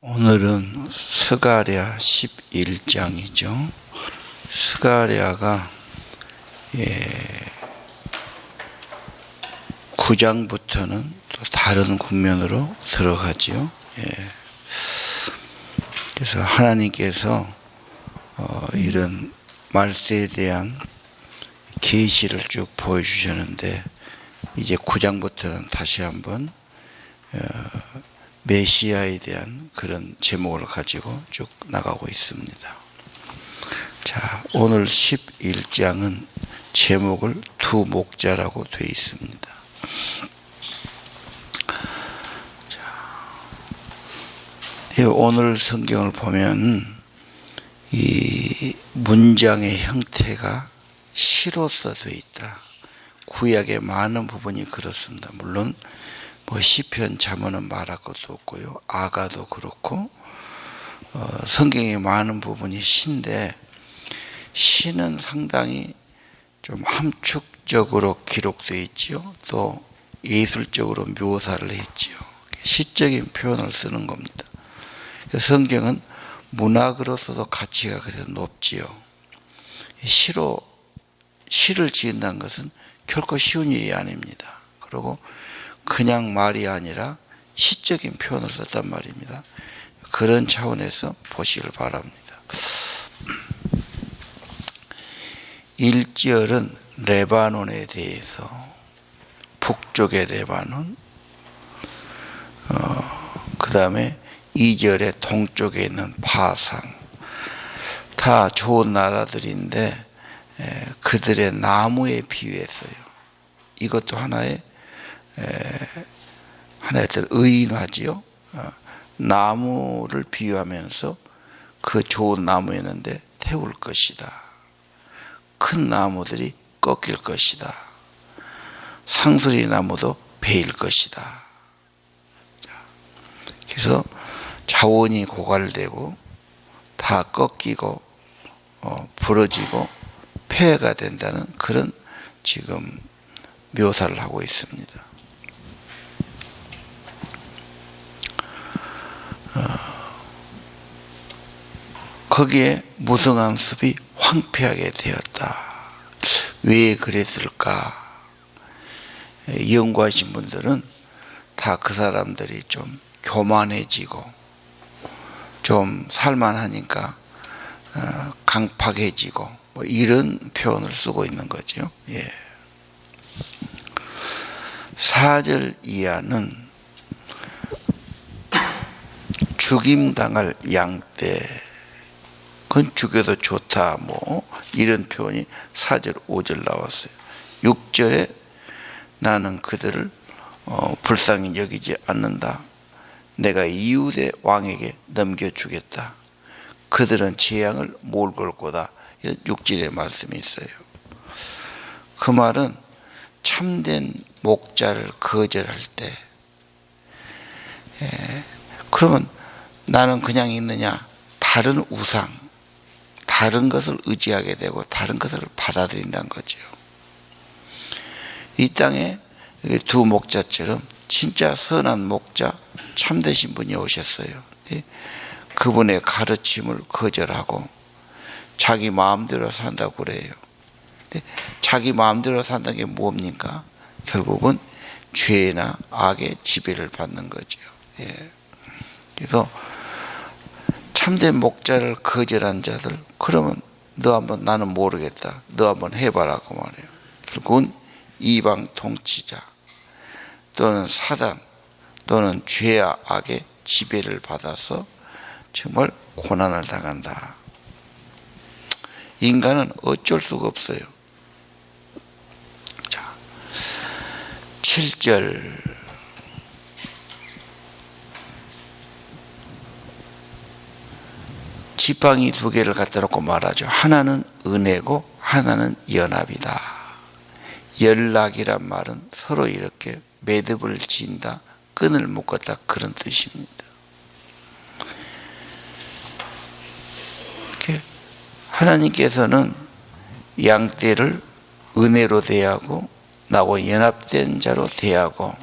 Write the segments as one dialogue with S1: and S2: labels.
S1: 오늘은 스가랴 11장이죠. 스가랴가 9장부터는 또 다른 국면으로 들어가지요. 그래서 하나님께서 이런 말세에 대한 계시를 쭉 보여주셨는데, 이제 9장부터는 다시 한번 메시아에 대한 그런 제목을 가지고 쭉 나가고 있습니다. 자, 오늘 11장은 제목을 두 목자라고 되어 있습니다. 자, 오늘 성경을 보면 이 문장의 형태가 시로서 되어 있다. 구약의 많은 부분이 그렇습니다. 물론 시편 잠언은 말할 것도 없고요, 아가도 그렇고 성경의 많은 부분이 시인데, 시는 상당히 좀 함축적으로 기록되어 있지요. 또 예술적으로 묘사를 했지요. 시적인 표현을 쓰는 겁니다. 성경은 문학으로서도 가치가 그래도 높지요. 시를 지은다는 것은 결코 쉬운 일이 아닙니다. 그리고 그냥 말이 아니라 시적인 표현을 썼단 말입니다. 그런 차원에서 보시길 바랍니다. 1절은 레바논에 대해서, 북쪽의 레바논, 그 다음에 2절에 동쪽에 있는 바산, 다 좋은 나라들인데 그들의 나무에 비유했어요. 이것도 하나의 의인화지요. 나무를 비유하면서 그 좋은 나무였는데 태울 것이다. 큰 나무들이 꺾일 것이다. 상수리 나무도 베일 것이다. 그래서 자원이 고갈되고 다 꺾이고 부러지고 폐해가 된다는 그런 지금 묘사를 하고 있습니다. 거기에 무성한 숲이 황폐하게 되었다. 왜 그랬을까? 연구하신 분들은 다 그 사람들이 좀 교만해지고 좀 살만하니까 강팍해지고 이런 표현을 쓰고 있는 거죠. 4절 이하는 죽임당할 양떼, 그건 죽여도 좋다, 이런 표현이 4절 5절 나왔어요. 6절에 나는 그들을 불쌍히 여기지 않는다. 내가 이웃의 왕에게 넘겨주겠다. 그들은 재앙을 몰걸 거다. 이런 6절의 말씀이 있어요. 그 말은 참된 목자를 거절할 때, 그러면 나는 그냥 있느냐? 다른 우상, 다른 것을 의지하게 되고 다른 것을 받아들인다는 거죠. 이 땅에 두 목자처럼 진짜 선한 목자, 참되신 분이 오셨어요. 그분의 가르침을 거절하고 자기 마음대로 산다고 그래요. 자기 마음대로 산다는 게 뭡니까? 결국은 죄나 악의 지배를 받는 거죠. 그래서 참된 목자를 거절한 자들, 그러면 너 한번, 나는 모르겠다, 너 한번 해봐라고 말해요. 결국은 이방 통치자 또는 사단 또는 죄와 악의 지배를 받아서 정말 고난을 당한다. 인간은 어쩔 수가 없어요. 자, 7절 지팡이 두 개를 갖다 놓고 말하죠. 하나는 은혜고 하나는 연합이다. 연락이란 말은 서로 이렇게 매듭을 지은다, 끈을 묶었다, 그런 뜻입니다. 하나님께서는 양떼를 은혜로 대하고 나와 연합된 자로 대하고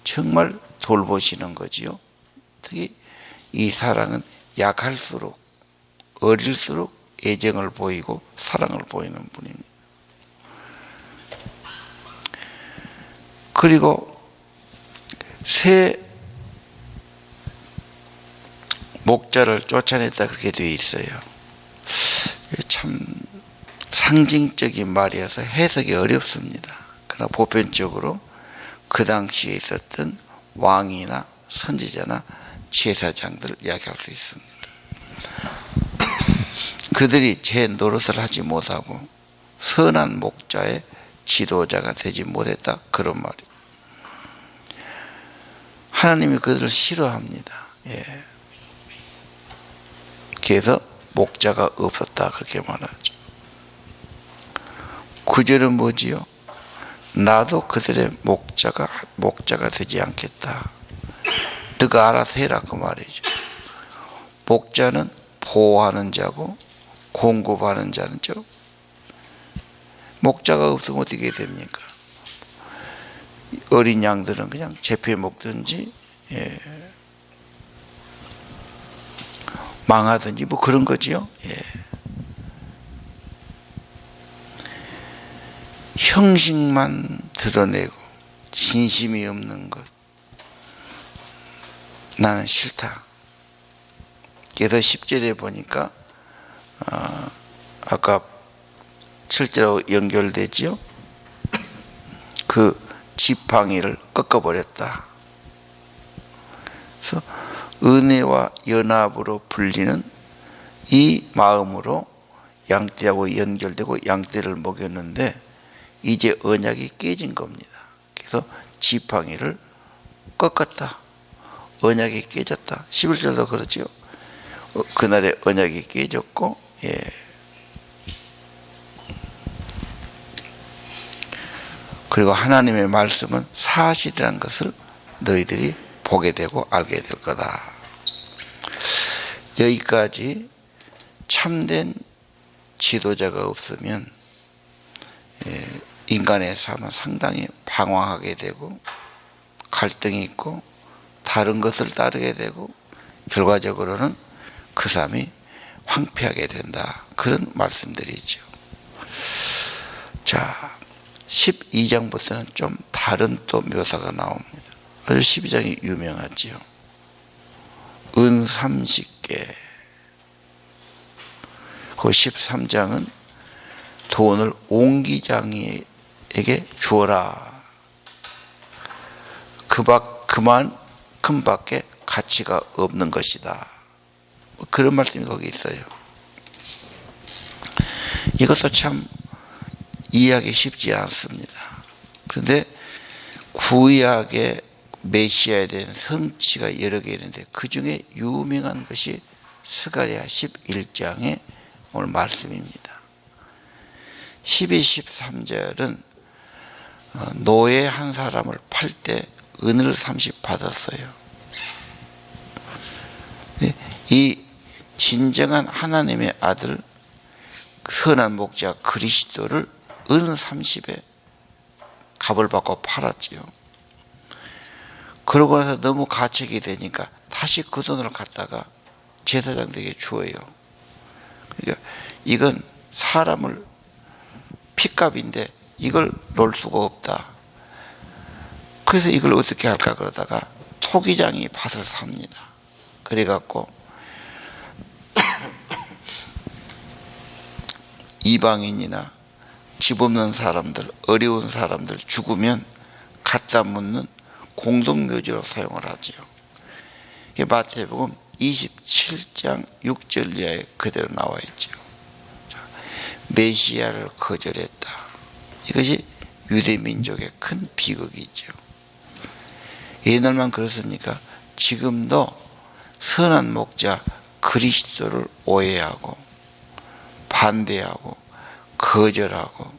S1: 정말 돌보시는 거지요. 특히 이 사랑은 약할수록, 어릴수록 애정을 보이고 사랑을 보이는 분입니다. 그리고 새 목자를 쫓아냈다 그렇게 되어 있어요. 참 상징적인 말이어서 해석이 어렵습니다. 그러나 보편적으로 그 당시에 있었던 왕이나 선지자나 제사장들을 이야기할 수 있습니다. 그들이 제 노릇을 하지 못하고 선한 목자의 지도자가 되지 못했다, 그런 말이에요. 하나님이 그들을 싫어합니다. 예. 그래서 목자가 없었다 그렇게 말하죠. 9절은 뭐지요? 나도 그들의 목자가 되지 않겠다. 너가 알아서 해라 그 말이죠. 목자는 보호하는 자고 공급하는 자는 자. 목자가 없으면 어떻게 됩니까? 어린 양들은 그냥 잡혀 먹든지, 예, 망하든지 뭐 그런 거지요. 예. 형식만 드러내고 진심이 없는 것, 나는 싫다. 그래서 10절에 보니까 아까 7절하고 연결되지요. 그 지팡이를 꺾어버렸다. 그래서 은혜와 연합으로 불리는 이 마음으로 양떼하고 연결되고 양떼를 먹였는데 이제 언약이 깨진 겁니다. 그래서 지팡이를 꺾었다. 언약이 깨졌다. 11절도 그렇죠. 그날의 언약이 깨졌고, 예. 그리고 하나님의 말씀은 사실이라는 것을 너희들이 보게 되고 알게 될 거다. 여기까지 참된 지도자가 없으면 인간의 삶은 상당히 방황하게 되고 갈등이 있고 다른 것을 따르게 되고 결과적으로는 그 삶이 황폐하게 된다. 그런 말씀들이죠. 자, 12장부터는 좀 다른 또 묘사가 나옵니다. 12장이 유명하지요. 은 30개. 그 13장은 돈을 옹기장이에게 주어라. 그만큼밖에 가치가 없는 것이다. 그런 말씀이 거기 있어요. 이것도 참 이해하기 쉽지 않습니다. 그런데 구약의 메시아에 대한 성취가 여러 개 있는데 그 중에 유명한 것이 스가랴 11장의 오늘 말씀입니다. 12, 13절은 노예 한 사람을 팔 때 은을 30 받았어요. 이 진정한 하나님의 아들 선한 목자 그리스도를 은 30에 값을 받고 팔았지요. 그러고 나서 너무 가책이 되니까 다시 그 돈을 갖다가 제사장들에게 주어요. 그러니까 이건 사람을 핏값인데 이걸 놓을 수가 없다. 그래서 이걸 어떻게 할까 그러다가 토기장이 밭을 삽니다. 그래갖고 이방인이나 집 없는 사람들, 어려운 사람들 죽으면 갖다 묻는 공동묘지로 사용을 하지요. 마태복음 27장 6절 이하에 그대로 나와 있죠. 메시아를 거절했다. 이것이 유대민족의 큰 비극이죠. 옛날만 그렇습니까? 지금도 선한 목자 그리스도를 오해하고 반대하고 거절하고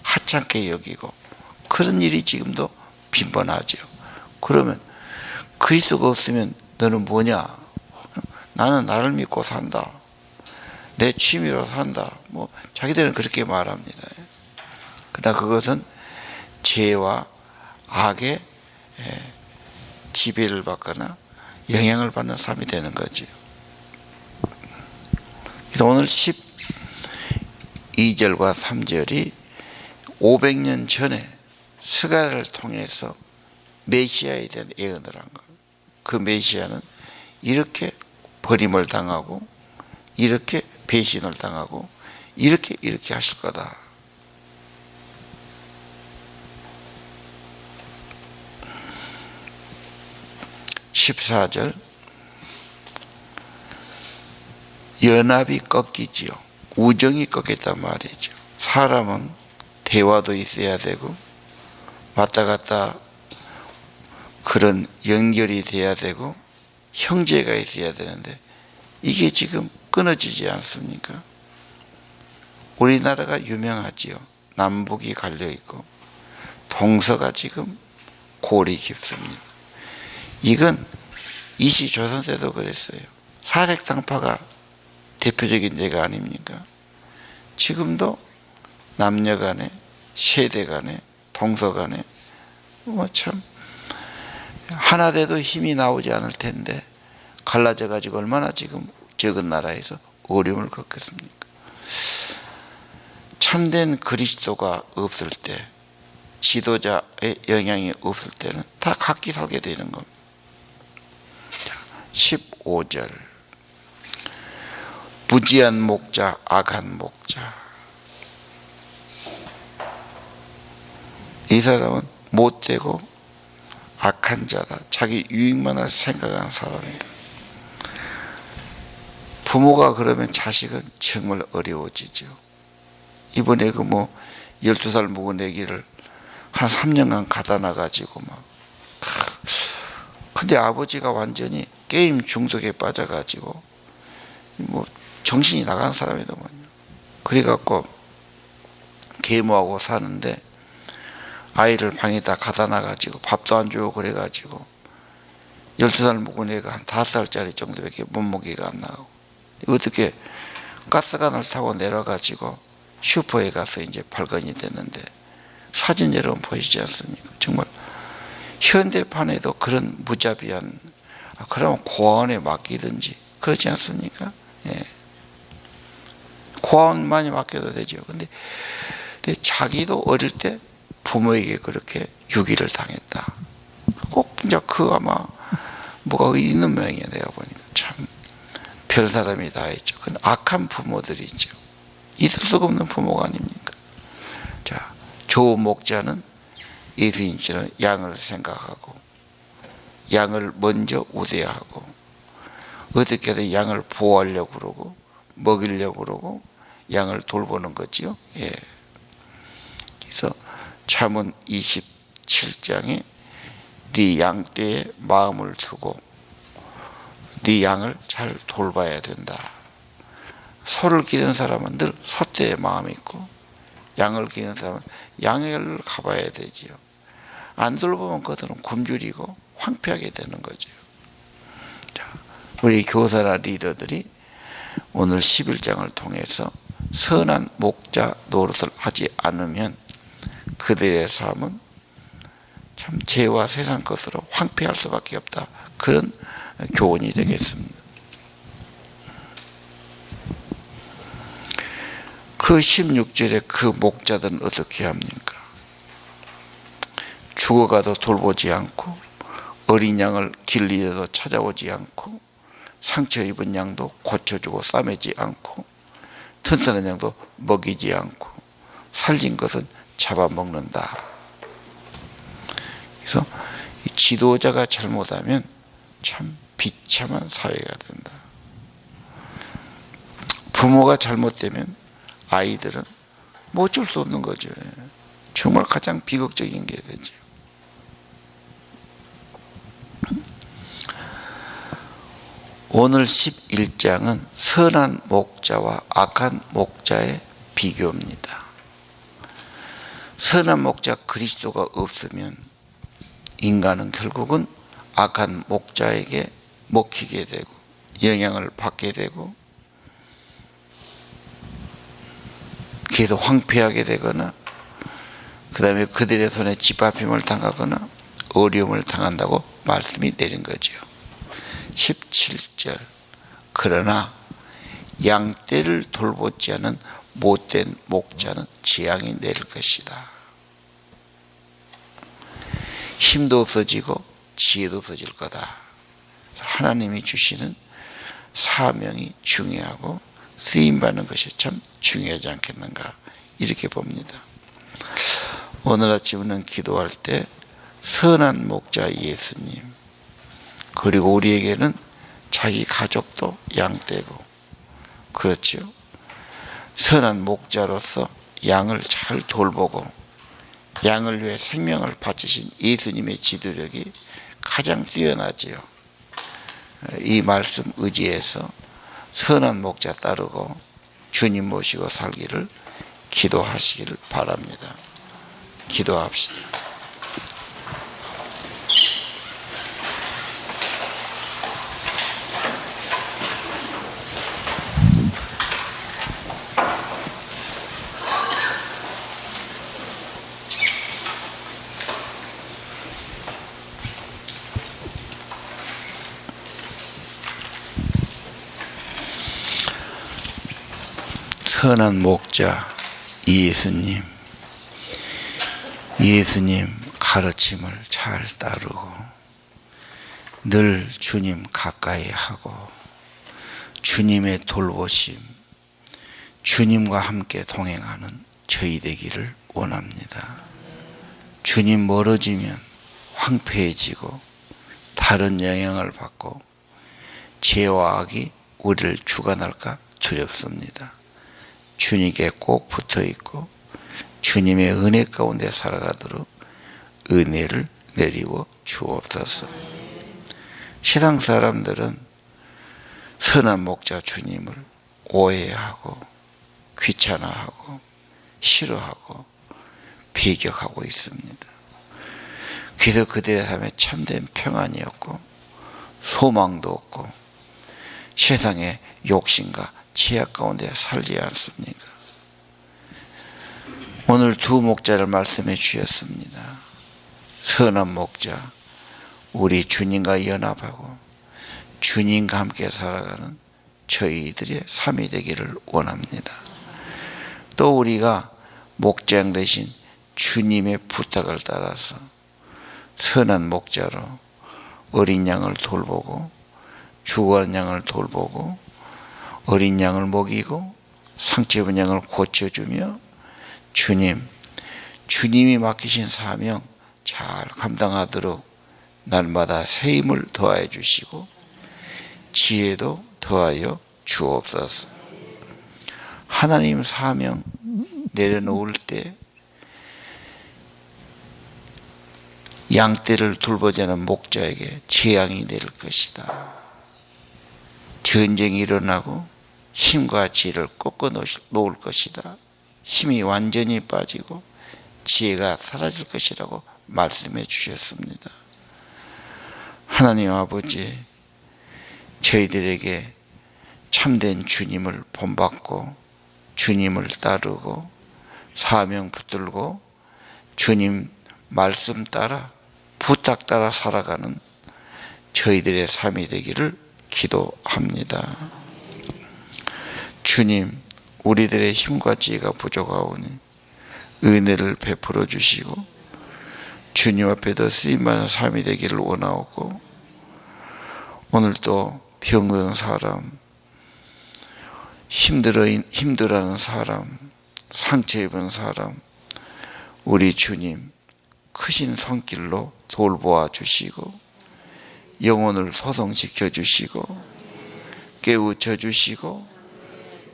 S1: 하찮게 여기고 그런 일이 지금도 빈번하죠. 그러면 그리스도가 없으면 너는 뭐냐? 나는 나를 믿고 산다. 내 취미로 산다. 뭐 자기들은 그렇게 말합니다. 그러나 그것은 죄와 악의 지배를 받거나 영향을 받는 삶이 되는 거죠. 그래서 오늘 12절과 3절이 500년 전에 스가랴를 통해서 메시아에 대한 예언을 한 거예요. 그 메시아는 이렇게 버림을 당하고 이렇게 배신을 당하고 이렇게 하실 거다. (14절) 연합이 꺾이지요. 우정이 꺾였단 말이죠. 사람은 대화도 있어야 되고 왔다 갔다 그런 연결이 돼야 되고 형제가 있어야 되는데 이게 지금 끊어지지 않습니까? 우리나라가 유명하지요. 남북이 갈려있고 동서가 지금 골이 깊습니다. 이건 이시조선 때도 그랬어요. 사색당파가 대표적인 예가 아닙니까? 지금도 남녀 간에 세대 간에 동서 간에 참 하나 돼도 힘이 나오지 않을 텐데 갈라져 가지고 얼마나 지금 적은 나라에서 어려움을 겪겠습니까? 참된 그리스도가 없을 때, 지도자의 영향이 없을 때는 다 각기 살게 되는 겁니다. 15절 부지한 목자, 악한 목자. 이 사람은 못되고 악한 자다. 자기 유익만 할 생각하는 사람이다. 부모가 그러면 자식은 정말 어려워지죠. 이번에 12살 먹은 애기를 한 3년간 가다 놔가지고 근데 아버지가 완전히 게임 중독에 빠져가지고 정신이 나간 사람이더만요. 그래갖고 계모하고 사는데 아이를 방에다 가다 놔가지고 밥도 안 주고 그래가지고 12살 먹은 애가 한 5살짜리 정도밖에 몸무게가 안 나가고 어떻게 가스관을 타고 내려가지고 슈퍼에 가서 이제 발견이 됐는데 사진 여러분 보이지 않습니까? 정말 현대판에도 그런 무자비한 그러면 고아원에 맡기든지 그렇지 않습니까? 예. 고아원만이 맡겨도 되죠. 근데 자기도 어릴 때 부모에게 그렇게 유기를 당했다. 꼭 이제 아마 뭐가 있는 모양이야. 내가 보니까 참 별 사람이 다 있죠. 그건 악한 부모들이죠. 있을 수가 없는 부모가 아닙니까? 자, 좋은 목자는 예수님처럼 양을 생각하고 양을 먼저 우대하고 어떻게든 양을 보호하려고 그러고 먹이려고 그러고 양을 돌보는 거지요. 예. 그래서 잠언 27장에 네 양떼에 마음을 두고 네 양을 잘 돌봐야 된다. 소를 기르는 사람은 늘 소떼의 마음이 있고 양을 기르는 사람은 양을 가봐야 되지요. 안 돌보면 그들은 굶주리고 황폐하게 되는 거죠. 자, 우리 교사나 리더들이 오늘 11장을 통해서 선한 목자 노릇을 하지 않으면 그들의 삶은 참 죄와 세상 것으로 황폐할 수밖에 없다. 그런 교훈이 되겠습니다. 그 16절에 그 목자들은 어떻게 합니까? 죽어가도 돌보지 않고 어린 양을 길 잃어도 찾아오지 않고 상처 입은 양도 고쳐주고 싸매지 않고 튼튼한 양도 먹이지 않고 살진 것은 잡아먹는다. 그래서 지도자가 잘못하면 참 비참한 사회가 된다. 부모가 잘못되면 아이들은 뭐 어쩔 수 없는 거죠. 정말 가장 비극적인 게 되죠. 오늘 11장은 선한 목자와 악한 목자의 비교입니다. 선한 목자 그리스도가 없으면 인간은 결국은 악한 목자에게 먹히게 되고 영향을 받게 되고 계속 황폐하게 되거나 그 다음에 그들의 손에 짓밟힘을 당하거나 어려움을 당한다고 말씀이 내린 거죠. 17절 그러나 양떼를 돌보지 않은 못된 목자는 재앙이 내릴 것이다. 힘도 없어지고 지혜도 없어질 거다. 하나님이 주시는 사명이 중요하고 쓰임받는 것이 참 중요하지 않겠는가 이렇게 봅니다. 오늘 아침에는 기도할 때 선한 목자 예수님, 그리고 우리에게는 자기 가족도 양떼고, 그렇죠. 선한 목자로서 양을 잘 돌보고 양을 위해 생명을 바치신 예수님의 지도력이 가장 뛰어나지요. 이 말씀 의지해서 선한 목자 따르고 주님 모시고 살기를 기도하시기를 바랍니다. 기도합시다. 선한 목자 예수님, 예수님 가르침을 잘 따르고 늘 주님 가까이 하고 주님의 돌보심, 주님과 함께 동행하는 저희 되기를 원합니다. 주님 멀어지면 황폐해지고 다른 영향을 받고 죄와 악이 우리를 주관할까 두렵습니다. 주님께 꼭 붙어 있고 주님의 은혜 가운데 살아가도록 은혜를 내리워 주옵소서. 세상 사람들은 선한 목자 주님을 오해하고 귀찮아하고 싫어하고 배격하고 있습니다. 그래서 그들의 삶에 참된 평안이 없고 소망도 없고 세상의 욕심과 죄악 가운데 살지 않습니까? 오늘 두 목자를 말씀해 주셨습니다. 선한 목자, 우리 주님과 연합하고 주님과 함께 살아가는 저희들의 삶이 되기를 원합니다. 또 우리가 목장 대신 주님의 부탁을 따라서 선한 목자로 어린 양을 돌보고 죽어간 양을 돌보고 어린 양을 먹이고 상처 입은 양을 고쳐주며 주님이 맡기신 사명 잘 감당하도록 날마다 새 힘을 더하여 주시고 지혜도 더하여 주옵소서. 하나님 사명 내려놓을 때 양떼를 돌보자는 목자에게 재앙이 내릴 것이다. 전쟁이 일어나고 힘과 지혜를 꺾어 놓을 것이다. 힘이 완전히 빠지고 지혜가 사라질 것이라고 말씀해 주셨습니다. 하나님 아버지, 저희들에게 참된 주님을 본받고 주님을 따르고 사명 붙들고 주님 말씀 따라 부탁 따라 살아가는 저희들의 삶이 되기를 기도합니다. 주님, 우리들의 힘과 지혜가 부족하오니 은혜를 베풀어 주시고 주님 앞에 더 쓰임받는 삶이 되기를 원하옵고, 오늘도 병든 사람, 힘들어하는 사람, 상처 입은 사람, 우리 주님 크신 손길로 돌보아 주시고 영혼을 소성시켜 주시고 깨우쳐 주시고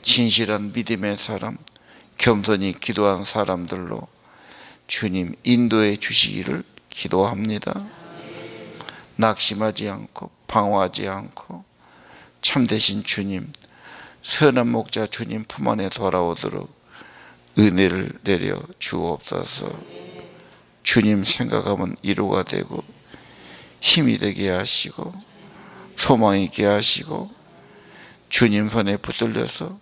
S1: 진실한 믿음의 사람, 겸손히 기도한 사람들로 주님 인도해 주시기를 기도합니다. 낙심하지 않고 방황하지 않고 참되신 주님, 선한 목자 주님 품 안에 돌아오도록 은혜를 내려 주옵소서. 주님 생각하면 위로가 되고 힘이 되게 하시고 소망이 있게 하시고 주님 손에 붙들려서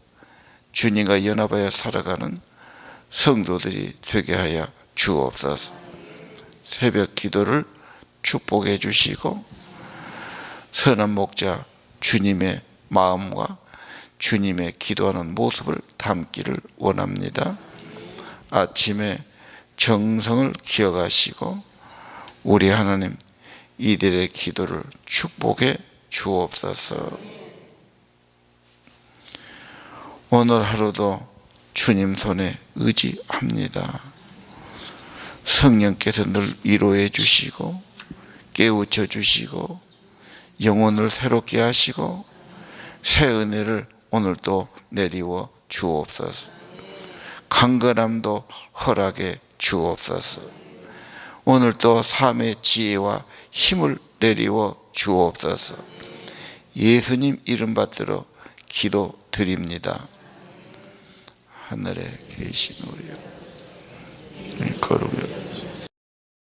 S1: 주님과 연합하여 살아가는 성도들이 되게 하여 주옵소서. 새벽 기도를 축복해 주시고 선한 목자 주님의 마음과 주님의 기도하는 모습을 담기를 원합니다. 아침에 정성을 기억하시고 우리 하나님 이들의 기도를 축복해 주옵소서. 오늘 하루도 주님 손에 의지합니다. 성령께서 늘 위로해 주시고 깨우쳐 주시고 영혼을 새롭게 하시고 새 은혜를 오늘도 내리워 주옵소서. 강건함도 허락해 주옵소서. 오늘도 삶의 지혜와 힘을 내리워 주옵소서. 예수님 이름 받들어 기도드립니다. 하늘에 계신 우리 거룩히